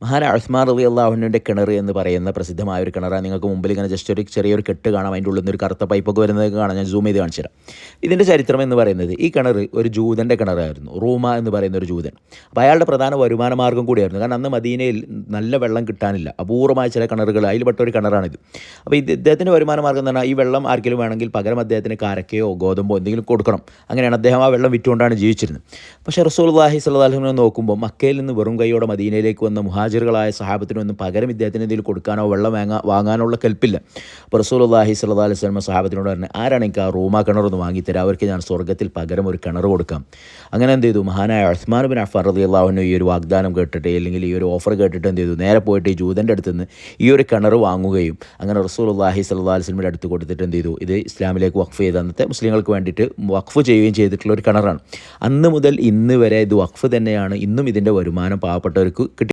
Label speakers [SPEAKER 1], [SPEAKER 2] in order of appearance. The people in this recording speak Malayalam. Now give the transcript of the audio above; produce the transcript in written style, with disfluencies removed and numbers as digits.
[SPEAKER 1] മഹാനായ ഉസ്മാൻ റളിയല്ലാഹു അൻഹുവിൻ്റെ കിണർ എന്ന് പറയുന്ന പ്രസിദ്ധമായ ഒരു കിണറാണ്. നിങ്ങൾക്ക് മുമ്പിൽ ഇങ്ങനെ ജസ്റ്റ് ഒരു ചെറിയൊരു കെട്ട് കാണാം, അതിൻ്റെ ഉള്ളിൽ നിന്ന് ഒരു കറുത്ത പൈപ്പൊക്കെ വരുന്നത് കാണാം. ഞാൻ സൂം ചെയ്ത് കാണിച്ചു തരാം. ഇതിൻ്റെ ചരിത്രം എന്ന് പറയുന്നത്, ഈ കിണർ ഒരു ജൂതൻ്റെ കിണറായിരുന്നു. റൂമ എന്ന് പറയുന്ന ഒരു ജൂതൻ. അപ്പോൾ അയാളുടെ പ്രധാന വരുമാന മാർഗ്ഗം കൂടിയായിരുന്നു. കാരണം അന്ന് മദീനയിൽ നല്ല വെള്ളം കിട്ടാനില്ല, അപൂർവമായ ചില കിണറുകൾ, അതിൽപ്പെട്ട ഒരു കിണറാണിത്. അപ്പോൾ ഇദ്ദേഹത്തിൻ്റെ വരുമാന മാർഗ്ഗം എന്ന് പറഞ്ഞാൽ, ഈ വെള്ളം ആർക്കെങ്കിലും വേണമെങ്കിൽ പകരം അദ്ദേഹത്തിന് കാരക്കയോ ഗോതമ്പോ എന്തെങ്കിലും കൊടുക്കണം. അങ്ങനെയാണ് അദ്ദേഹം ആ വെള്ളം വിറ്റുകൊണ്ടാണ് ജീവിച്ചിരുന്നത്. പക്ഷേ റസൂലുള്ളാഹി സ്വല്ലല്ലാഹു അലൈഹി വസല്ലം നോക്കുമ്പോൾ മക്കയിൽ നിന്ന് വെറും കൈയോടെ മദീനയിലേക്ക് വന്ന മുഹാജിറുകളായ സഹാബത്തിനൊന്നും പകരം ഇദ്ദേഹത്തിന് എന്തെങ്കിലും കൊടുക്കാനോ വെള്ളം വാങ്ങാനുള്ള കൽപ്പില്ല. അപ്പോൾ റസൂലുള്ളാഹി സ്വല്ലല്ലാഹു അലൈഹി വസല്ലം സഹാബത്തിനോട് പറഞ്ഞു, ആരാണ് എനിക്ക് ആ റൂമാ കിണറൊന്ന് വാങ്ങിത്തരാം, അവർക്ക് ഞാൻ സ്വർഗ്ഗത്തിൽ പകരം ഒരു കിണർ കൊടുക്കാം. അങ്ങനെ എന്ത് ചെയ്തു, മഹാനായ ഉസ്മാൻ ബിൻ അഫ്ഫാൻ റളിയല്ലാഹു അൻഹു ഈ ഒരു വാഗ്ദാനം കേട്ടിട്ട്, അല്ലെങ്കിൽ ഈ ഒരു ഓഫർ കേട്ടിട്ട് എന്ത് ചെയ്തു, നേരെ പോയിട്ട് ഈ ജൂതൻ്റെ അടുത്ത് നിന്ന് ഈ ഒരു കിണർ വാങ്ങുകയും അങ്ങനെ റസൂലുള്ളാഹി സ്വല്ലല്ലാഹു അലൈഹി വസല്ലമയുടെ അടുത്ത് കൊടുത്തിട്ട് എന്ത് ചെയ്തു, ഇത് ഇസ്ലാമിലേക്ക് വഖഫ് ചെയ്ത് അന്നത്തെ മുസ്ലിങ്ങൾക്ക് വേണ്ടിയിട്ട് വഖഫ് ചെയ്യുകയും ചെയ്തിട്ടുള്ള ഒരു കിണറാണ്. അന്ന് മുതൽ ഇന്ന് വരെ ഇത് വഖഫ് തന്നെയാണ്. ഇന്നും ഇതിൻ്റെ വരുമാനം പാവപ്പെട്ടവർക്ക് കിട്ടി